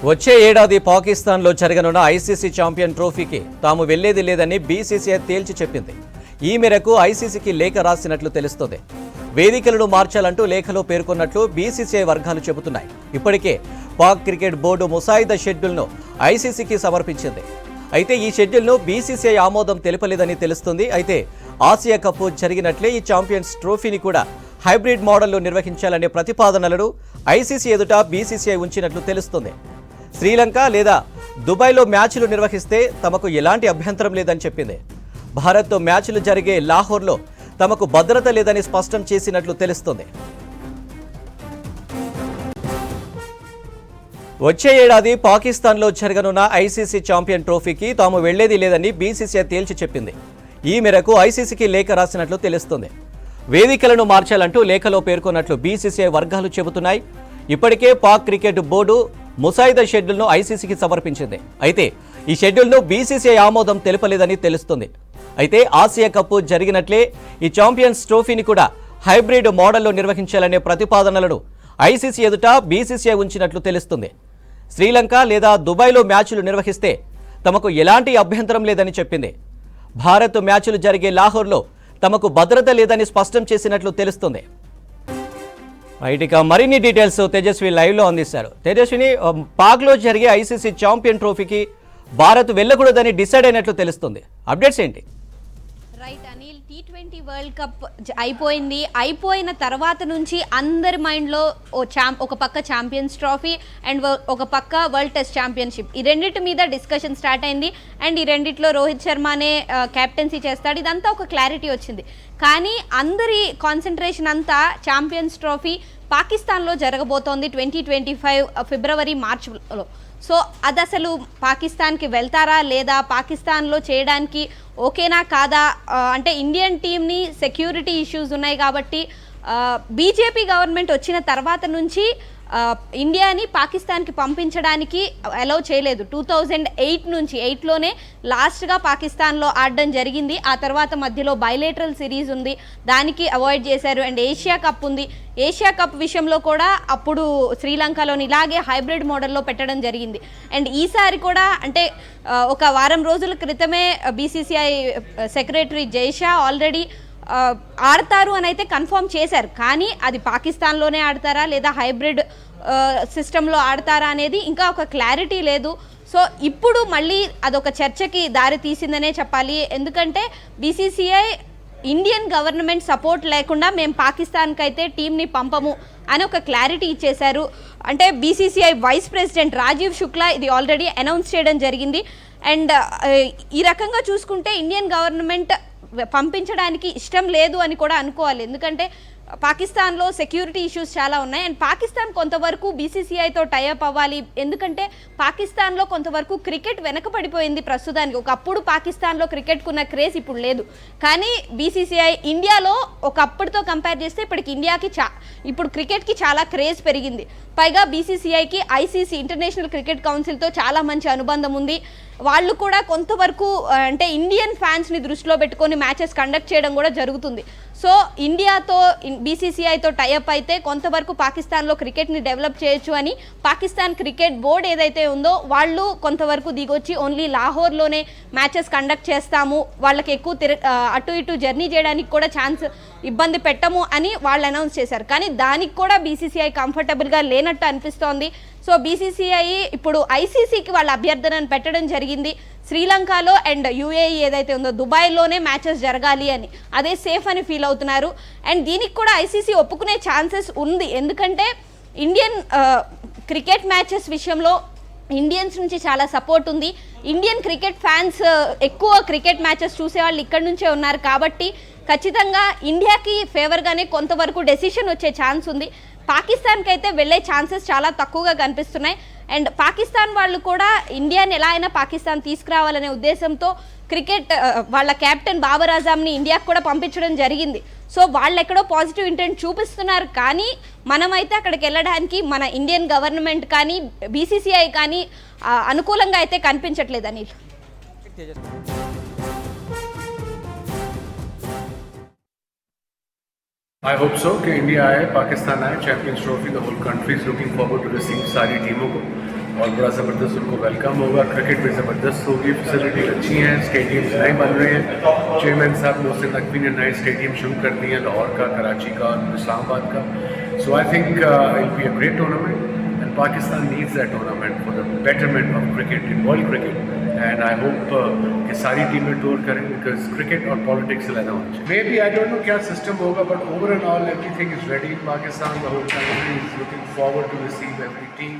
వచ్చే ఏడాది పాకిస్తాన్లో జరగనున్న ఐసీసీ ఛాంపియన్ ట్రోఫీకి తాము వెళ్లేది లేదని బీసీసీఐ తేల్చి చెప్పింది. ఈ మేరకు ఐసీసీకి లేఖ రాసినట్లు తెలుస్తోంది. వేదికలను మార్చాలంటూ లేఖలో పేర్కొన్నట్లు బీసీసీఐ వర్గాలు చెబుతున్నాయి. ఇప్పటికే పాక్ క్రికెట్ బోర్డు ముసాయిదా షెడ్యూల్ను ఐసీసీకి సమర్పించింది. అయితే ఈ షెడ్యూల్ను బీసీసీఐ ఆమోదం తెలపలేదని తెలుస్తుంది. అయితే ఆసియా కప్ జరిగినట్లే ఈ ఛాంపియన్స్ ట్రోఫీని కూడా హైబ్రిడ్ మోడల్లో నిర్వహించాలనే ప్రతిపాదనలను ఐసీసీ ఎదుట బీసీసీఐ ఉంచినట్లు తెలుస్తుంది. శ్రీలంక లేదా దుబాయ్లో మ్యాచ్లు నిర్వహిస్తే తమకు ఎలాంటి అభ్యంతరం లేదని చెప్పింది. భారత్తో మ్యాచ్లు జరిగే లాహోర్లో తమకు భద్రత లేదని స్పష్టం చేసినట్లు తెలుస్తుంది. వచ్చే ఏడాది పాకిస్తాన్లో జరగనున్న ఐసీసీ ఛాంపియన్ ట్రోఫీకి తాము వెళ్లేది లేదని బీసీసీఐ తేల్చి చెప్పింది. ఈ మేరకు ఐసీసీకి లేఖ రాసినట్లు తెలుస్తుంది. వేదికలను మార్చాలంటూ లేఖలో పేర్కొన్నట్లు బీసీసీఐ వర్గాలు చెబుతున్నాయి. ఇప్పటికే పాక్ క్రికెట్ బోర్డు ముసాయిదా షెడ్యూల్ను ఐసీసీకి సమర్పించింది. అయితే ఈ షెడ్యూల్ను బీసీసీఐ ఆమోదం తెలపలేదని తెలుస్తుంది. అయితే ఆసియా కప్ జరిగినట్లే ఈ ఛాంపియన్స్ ట్రోఫీని కూడా హైబ్రిడ్ మోడల్లో నిర్వహించాలనే ప్రతిపాదనలను ఐసీసీ ఎదుట బీసీసీఐ ఉంచినట్లు తెలుస్తుంది. శ్రీలంక లేదా దుబాయ్లో మ్యాచ్లు నిర్వహిస్తే తమకు ఎలాంటి అభ్యంతరం లేదని చెప్పింది. భారత్ మ్యాచ్లు జరిగే లాహోర్లో తమకు భద్రత లేదని స్పష్టం చేసినట్లు తెలుస్తుంది. ఇక మరిన్ని డీటెయిల్స్ తేజస్వి లైవ్లో అందిస్తారు. తేజస్విని, పాక్లో జరిగే ఐసీసీ ఛాంపియన్ ట్రోఫీకి భారత్ వెళ్ళకూడదని డిసైడ్ అయినట్లు తెలుస్తుంది. అప్డేట్స్ ఏంటి? Right Anil, T20 world cup అయిపోయిన తర్వాత నుంచి అందరి మైండ్లో ఒక పక్క ఛాంపియన్స్ ట్రోఫీ అండ్ ఒక పక్క వరల్డ్ టెస్ట్ ఛాంపియన్షిప్, ఈ రెండింటి మీద డిస్కషన్ స్టార్ట్ అయింది. అండ్ ఈ రెండిట్లో రోహిత్ శర్మనే కెప్టెన్సీ చేస్తాడు, ఇదంతా ఒక క్లారిటీ వచ్చింది. కానీ అందరి కాన్సన్ట్రేషన్ అంతా ఛాంపియన్స్ ట్రోఫీ పాకిస్తాన్లో జరగబోతోంది 2025 ఫిబ్రవరి మార్చిలో. సో అది అసలు పాకిస్తాన్కి వెళ్తారా లేదా, పాకిస్తాన్లో చేయడానికి ఓకేనా కాదా, అంటే ఇండియన్ టీమ్ని సెక్యూరిటీ ఇష్యూస్ ఉన్నాయి కాబట్టి బీజేపీ గవర్నమెంట్ వచ్చిన తర్వాత నుంచి ఇండియాని పాకిస్తాన్కి పంపించడానికి అలౌ చేయలేదు. 2008 నుంచి 8లోనే లాస్ట్గా పాకిస్తాన్లో ఆడడం జరిగింది. ఆ తర్వాత మధ్యలో బైలేటరల్ సిరీస్ ఉంది, దానికి అవాయిడ్ చేశారు. అండ్ ఏషియా కప్ ఉంది, ఏషియా కప్ విషయంలో కూడా అప్పుడు శ్రీలంకలోని ఇలాగే హైబ్రిడ్ మోడల్లో పెట్టడం జరిగింది. అండ్ ఈసారి కూడా అంటే ఒక వారం రోజుల క్రితమే బీసీసీఐ సెక్రటరీ జైషా ఆల్రెడీ ఆడతారు అని అయితే కన్ఫర్మ్ చేశారు. కానీ అది పాకిస్తాన్లోనే ఆడతారా లేదా హైబ్రిడ్ సిస్టంలో ఆడతారా అనేది ఇంకా ఒక క్లారిటీ లేదు. సో ఇప్పుడు మళ్ళీ అదొక చర్చకి దారి తీసిందనే చెప్పాలి. ఎందుకంటే బీసీసీఐ ఇండియన్ గవర్నమెంట్ సపోర్ట్ లేకుండా మేము పాకిస్తాన్కి అయితే టీంని పంపము అని ఒక క్లారిటీ ఇచ్చేశారు. అంటే BCCI vice president Rajiv Shukla ఇది ఆల్రెడీ అనౌన్స్ చేయడం జరిగింది. అండ్ ఈ రకంగా చూసుకుంటే ఇండియన్ గవర్నమెంట్ పంపించడానికి ఇష్టం లేదు అని కూడా అనుకోవాలి. ఎందుకంటే పాకిస్తాన్లో సెక్యూరిటీ ఇష్యూస్ చాలా ఉన్నాయి. అండ్ పాకిస్తాన్ కొంతవరకు బీసీసీఐతో టైఅప్ అవ్వాలి. ఎందుకంటే పాకిస్తాన్లో కొంతవరకు క్రికెట్ వెనకబడిపోయింది ప్రస్తుతానికి. ఒకప్పుడు పాకిస్తాన్లో క్రికెట్కున్న క్రేజ్ ఇప్పుడు లేదు. కానీ బీసీసీఐ ఇండియాలో ఒకప్పటితో కంపేర్ చేస్తే ఇప్పటికి ఇండియాకి ఇప్పుడు క్రికెట్కి చాలా క్రేజ్ పెరిగింది. పైగా బీసీసీఐకి ఐసీసీ ఇంటర్నేషనల్ క్రికెట్ కౌన్సిల్తో చాలా మంచి అనుబంధం ఉంది. వాళ్ళు కూడా కొంతవరకు అంటే ఇండియన్ ఫ్యాన్స్ని దృష్టిలో పెట్టుకొని మ్యాచెస్ కండక్ట్ చేయడం కూడా జరుగుతుంది. సో ఇండియాతో బీసీసీఐతో టైఅప్ అయితే కొంతవరకు పాకిస్తాన్లో క్రికెట్ని డెవలప్ చేయొచ్చు అని పాకిస్తాన్ క్రికెట్ బోర్డ్ ఏదైతే ఉందో వాళ్ళు కొంతవరకు దిగొచ్చి ఓన్లీ లాహోర్లోనే మ్యాచెస్ కండక్ట్ చేస్తాము, వాళ్ళకి ఎక్కువ అటు ఇటు జర్నీ చేయడానికి కూడా ఛాన్స్ ఇబ్బంది పెట్టము అని వాళ్ళు అనౌన్స్ చేశారు. కానీ దానికి కూడా బీసీసీఐ కంఫర్టబుల్గా లేనట్టు అనిపిస్తోంది. సో బీసీసీఐ ఇప్పుడు ఐసీసీకి వాళ్ళ అభ్యర్థనను పెట్టడం జరిగింది. శ్రీలంకలో అండ్ యూఏఈ ఏదైతే ఉందో దుబాయ్లోనే మ్యాచెస్ జరగాలి అని, అదే సేఫ్ అని ఫీల్ అవుతున్నారు. అండ్ దీనికి కూడా ఐసీసీ ఒప్పుకునే ఛాన్సెస్ ఉంది. ఎందుకంటే ఇండియన్ క్రికెట్ మ్యాచెస్ విషయంలో ఇండియన్స్ నుంచి చాలా సపోర్ట్ ఉంది. ఇండియన్ క్రికెట్ ఫ్యాన్స్ ఎక్కువ క్రికెట్ మ్యాచెస్ చూసేవాళ్ళు ఇక్కడి నుంచే ఉన్నారు కాబట్టి ఖచ్చితంగా ఇండియాకి ఫేవర్గానే కొంతవరకు డెసిషన్ వచ్చే ఛాన్స్ ఉంది. పాకిస్తాన్కి అయితే వెళ్ళే ఛాన్సెస్ చాలా తక్కువగా కనిపిస్తున్నాయి. అండ్ పాకిస్తాన్ వాళ్ళు కూడా ఇండియాని ఎలా అయినా పాకిస్తాన్ తీసుకురావాలనే ఉద్దేశంతో క్రికెట్ వాళ్ళ కెప్టెన్ బాబర్ ఆజంని ఇండియాకు కూడా పంపించడం జరిగింది. సో వాళ్ళు ఎక్కడో పాజిటివ్ ఇంటెంట్ చూపిస్తున్నారు. కానీ మనమైతే అక్కడికి వెళ్ళడానికి మన ఇండియన్ గవర్నమెంట్ కానీ బీసీసీఐ కానీ అనుకూలంగా అయితే కనిపించట్లేదు అనిల్. I hope so कि इंडिया आए, पाकिस्तान आए, champions trophy the whole country is looking forward to receive सारी टीमों को. और बड़ा ज़बरदस्त उनको वेलकम होगा. क्रिकेट में ज़बरदस्त होगी, फैसिलिटी अच्छी हैं, स्टेडियम्स नए बन रहे हैं. चेयरमैन साहब मोहसिन नकवी ने नए स्टेडियम शुरू कर दिए हैं, लाहौर का, कराची का और इस्लामाबाद का. So I think it will be a great tournament and Pakistan needs that tournament for the betterment of cricket in world cricket. And I hope कि सारी टीमें टूर करें बिकॉज क्रिकेट और पॉलिटिक्स अलग होना चाहिए. Maybe I don't know क्या system होगा, but over and all everything is ready. Pakistan the whole country is looking forward to receive every team.